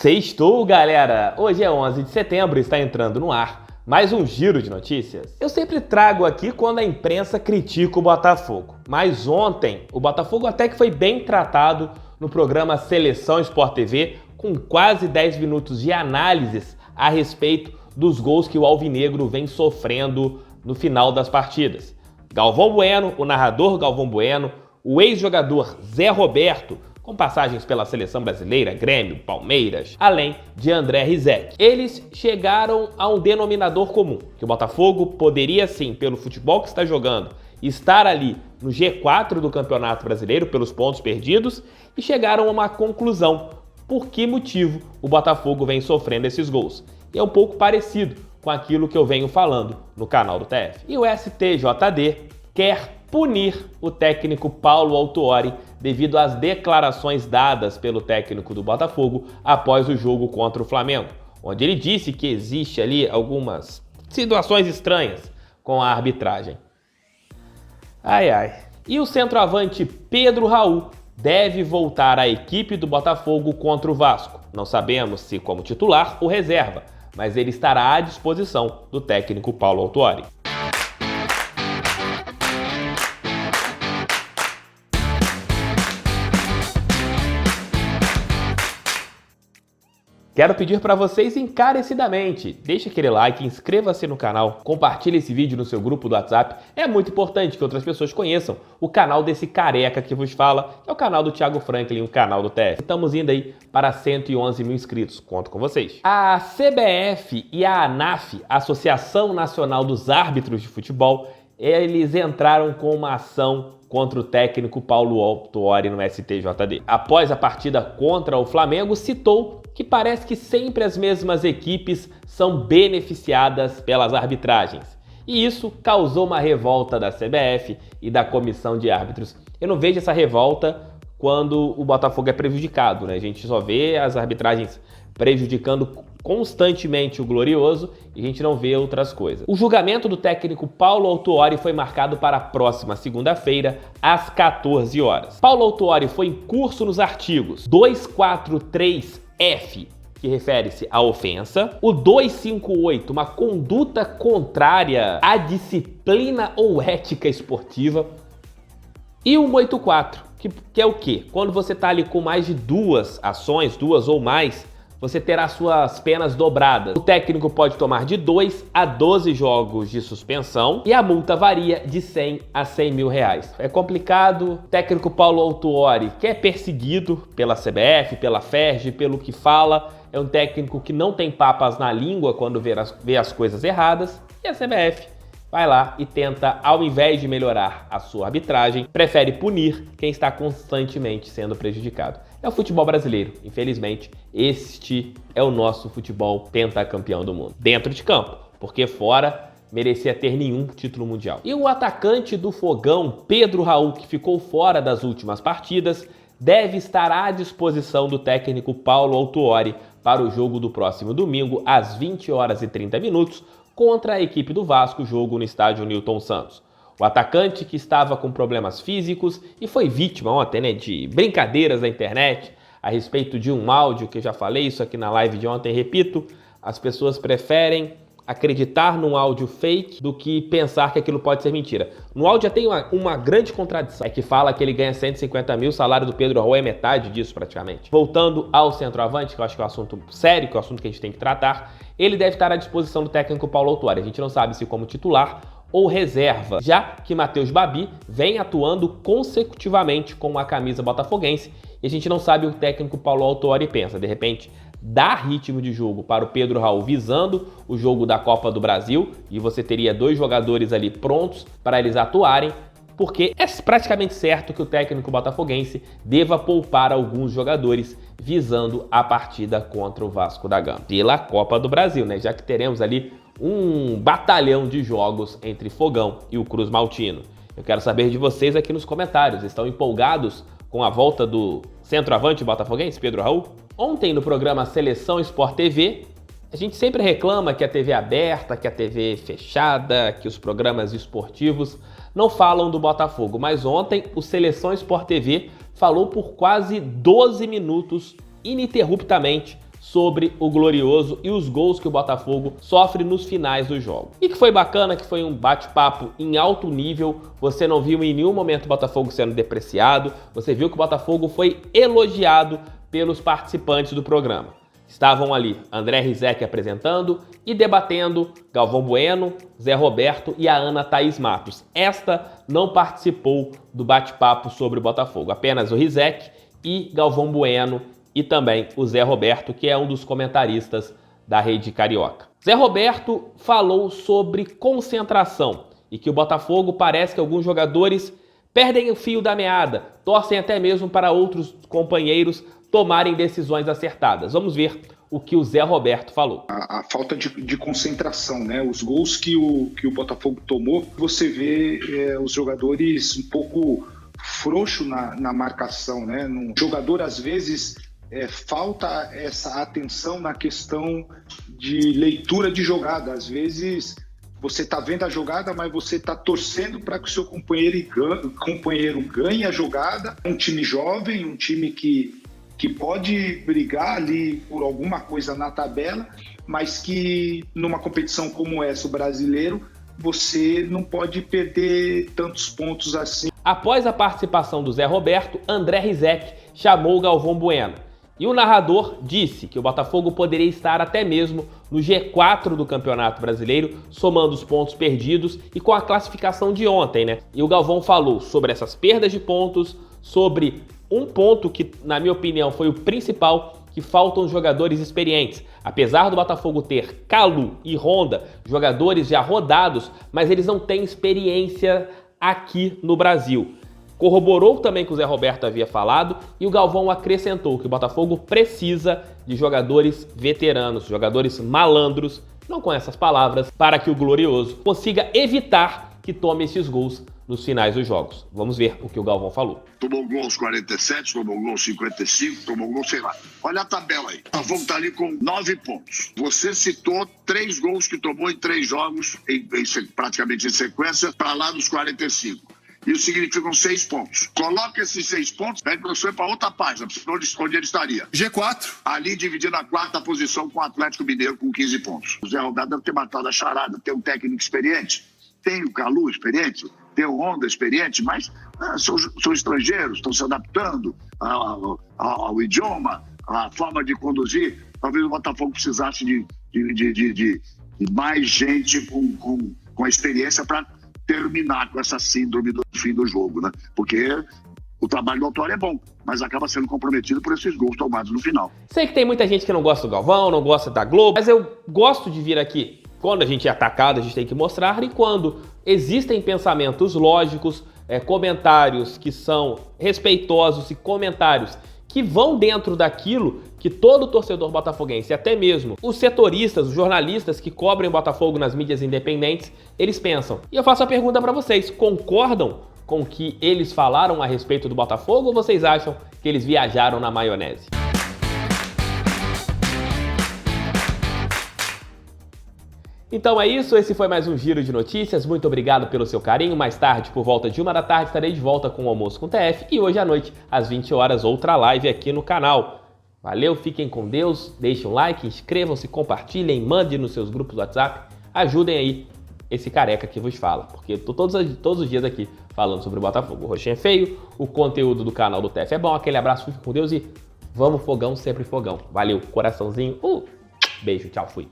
Sextou, galera! Hoje é 11 de setembro e está entrando no ar mais um giro de notícias. Eu sempre trago aqui quando a imprensa critica o Botafogo, mas ontem o Botafogo até que foi bem tratado no programa Seleção Sport TV, com quase 10 minutos de análises a respeito dos gols que o Alvinegro vem sofrendo no final das partidas. Galvão Bueno, o narrador Galvão Bueno, o ex-jogador Zé Roberto, com passagens pela Seleção Brasileira, Grêmio, Palmeiras, além de André Rizek. Eles chegaram a um denominador comum, que o Botafogo poderia sim, pelo futebol que está jogando, estar ali no G4 do Campeonato Brasileiro, pelos pontos perdidos, e chegaram a uma conclusão. Por que motivo o Botafogo vem sofrendo esses gols? E é um pouco parecido com aquilo que eu venho falando no canal do TF. E o STJD quer punir o técnico Paulo Autuori devido às declarações dadas pelo técnico do Botafogo após o jogo contra o Flamengo, onde ele disse que existe ali algumas situações estranhas com a arbitragem. E o centroavante Pedro Raul deve voltar à equipe do Botafogo contra o Vasco. Não sabemos se como titular ou reserva, mas ele estará à disposição do técnico Paulo Autuori. Quero pedir para vocês encarecidamente, deixe aquele like, inscreva-se no canal, compartilhe esse vídeo no seu grupo do WhatsApp. É muito importante que outras pessoas conheçam o canal desse careca que vos fala, que é o canal do Thiago Franklin, o canal do TF. Estamos indo aí para 111 mil inscritos, conto com vocês. A CBF e a ANAF, Associação Nacional dos Árbitros de Futebol, eles entraram com uma ação contra o técnico Paulo Autuori no STJD. Após a partida contra o Flamengo, citou que parece que sempre as mesmas equipes são beneficiadas pelas arbitragens. E isso causou uma revolta da CBF e da comissão de árbitros. Eu não vejo essa revolta quando o Botafogo é prejudicado, né? A gente só vê as arbitragens prejudicando constantemente o Glorioso e a gente não vê outras coisas. O julgamento do técnico Paulo Autuori foi marcado para a próxima segunda-feira, às 14 horas. Paulo Autuori foi incurso nos artigos 243F, que refere-se à ofensa, o 258, uma conduta contrária à disciplina ou ética esportiva, e o 184, que é o quê? Quando você está ali com mais de duas ações, duas ou mais, você terá suas penas dobradas. O técnico pode tomar de 2 a 12 jogos de suspensão e a multa varia de 100 a 100 mil reais. É complicado. O técnico Paulo Autuori, que é perseguido pela CBF, pela FERJ, pelo que fala, é um técnico que não tem papas na língua quando vê as coisas erradas, e a CBF vai lá e tenta, ao invés de melhorar a sua arbitragem, prefere punir quem está constantemente sendo prejudicado. É o futebol brasileiro. Infelizmente, este é o nosso futebol pentacampeão do mundo. Dentro de campo, porque fora merecia ter nenhum título mundial. E o atacante do Fogão, Pedro Raul, que ficou fora das últimas partidas, deve estar à disposição do técnico Paulo Autuori para o jogo do próximo domingo, às 20 horas e 30 minutos, contra a equipe do Vasco, jogo no estádio Newton Santos. O atacante, que estava com problemas físicos e foi vítima ontem, né, de brincadeiras na internet a respeito de um áudio, que eu já falei isso aqui na live de ontem, repito, as pessoas preferem acreditar num áudio fake do que pensar que aquilo pode ser mentira. No áudio já tem uma grande contradição, é que fala que ele ganha 150 mil, o salário do Pedro Raul é metade disso praticamente. Voltando ao centroavante, que eu acho que é um assunto sério, que é um assunto que a gente tem que tratar, ele deve estar à disposição do técnico Paulo Autuori. A gente não sabe se como titular ou reserva, já que Matheus Babi vem atuando consecutivamente com a camisa botafoguense e a gente não sabe o técnico Paulo Autuori pensa. De repente, dá ritmo de jogo para o Pedro Raul visando o jogo da Copa do Brasil e você teria dois jogadores ali prontos para eles atuarem, porque é praticamente certo que o técnico botafoguense deva poupar alguns jogadores visando a partida contra o Vasco da Gama pela Copa do Brasil, né? Já que teremos ali um batalhão de jogos entre Fogão e o Cruz Maltino. Eu quero saber de vocês aqui nos comentários. Estão empolgados com a volta do centroavante botafoguense, Pedro Raul? Ontem no programa Seleção Sport TV, a gente sempre reclama que a TV é aberta, que a TV é fechada, que os programas esportivos não falam do Botafogo. Mas ontem o Seleção Sport TV falou por quase 12 minutos ininterruptamente sobre o Glorioso e os gols que o Botafogo sofre nos finais do jogo. E que foi bacana, que foi um bate-papo em alto nível, você não viu em nenhum momento o Botafogo sendo depreciado, você viu que o Botafogo foi elogiado pelos participantes do programa. Estavam ali André Rizek apresentando e debatendo Galvão Bueno, Zé Roberto e a Ana Thaís Matos. Esta não participou do bate-papo sobre o Botafogo, apenas o Rizek e Galvão Bueno e também o Zé Roberto, que é um dos comentaristas da Rede Carioca. Zé Roberto falou sobre concentração e que o Botafogo parece que alguns jogadores perdem o fio da meada, torcem até mesmo para outros companheiros tomarem decisões acertadas. Vamos ver o que o Zé Roberto falou. A falta de concentração, né? Os gols que o Botafogo tomou, você vê os jogadores um pouco frouxo na marcação, né? Um jogador, às vezes, falta essa atenção na questão de leitura de jogada. Às vezes, você está vendo a jogada, mas você está torcendo para que o seu companheiro ganhe a jogada. Um time jovem, um time que pode brigar ali por alguma coisa na tabela, mas que numa competição como essa, o brasileiro, você não pode perder tantos pontos assim. Após a participação do Zé Roberto, André Rizek chamou o Galvão Bueno. E o narrador disse que o Botafogo poderia estar até mesmo no G4 do Campeonato Brasileiro, somando os pontos perdidos e com a classificação de ontem, né? E o Galvão falou sobre essas perdas de pontos, sobre um ponto que, na minha opinião, foi o principal, que faltam jogadores experientes. Apesar do Botafogo ter Calu e Honda, jogadores já rodados, mas eles não têm experiência aqui no Brasil. Corroborou também que o Zé Roberto havia falado e o Galvão acrescentou que o Botafogo precisa de jogadores veteranos, jogadores malandros, não com essas palavras, para que o Glorioso consiga evitar que tome esses gols nos finais dos jogos. Vamos ver o que o Galvão falou. Tomou gol aos 47, tomou gol aos 55, tomou gol, sei lá. Olha a tabela aí. Nós vamos estar ali com 9 pontos. Você citou 3 gols que tomou em 3 jogos, praticamente em sequência, para lá dos 45. Isso significam 6 pontos. Coloca esses 6 pontos, pede para você para outra página, onde ele estaria. G4. Ali dividindo a 4ª posição com o Atlético Mineiro com 15 pontos. O Zé Roberto deve ter matado a charada, tem um técnico experiente, tem o Calu experiente, tem o Honda experiente, mas são estrangeiros, estão se adaptando ao idioma, à forma de conduzir. Talvez o Botafogo precisasse de mais gente com a experiência para terminar com essa síndrome do fim do jogo, né? Porque o trabalho do autor é bom, mas acaba sendo comprometido por esses gols tomados no final. Sei que tem muita gente que não gosta do Galvão, não gosta da Globo, mas eu gosto de vir aqui. Quando a gente é atacado, a gente tem que mostrar, e quando existem pensamentos lógicos, comentários que são respeitosos e comentários que vão dentro daquilo que todo torcedor botafoguense, até mesmo os setoristas, os jornalistas que cobrem o Botafogo nas mídias independentes, eles pensam. E eu faço a pergunta para vocês, concordam com o que eles falaram a respeito do Botafogo ou vocês acham que eles viajaram na maionese? Então é isso, esse foi mais um Giro de Notícias, muito obrigado pelo seu carinho. Mais tarde, por volta de 1 da tarde, estarei de volta com o Almoço com o TF e hoje à noite, às 20 horas, outra live aqui no canal. Valeu, fiquem com Deus, deixem um like, inscrevam-se, compartilhem, mandem nos seus grupos do WhatsApp, ajudem aí esse careca que vos fala, porque eu tô todos os dias aqui falando sobre o Botafogo. O roxinho é feio, o conteúdo do canal do TF é bom, aquele abraço, fique com Deus e vamos fogão, sempre fogão. Valeu, coraçãozinho, beijo, tchau, fui.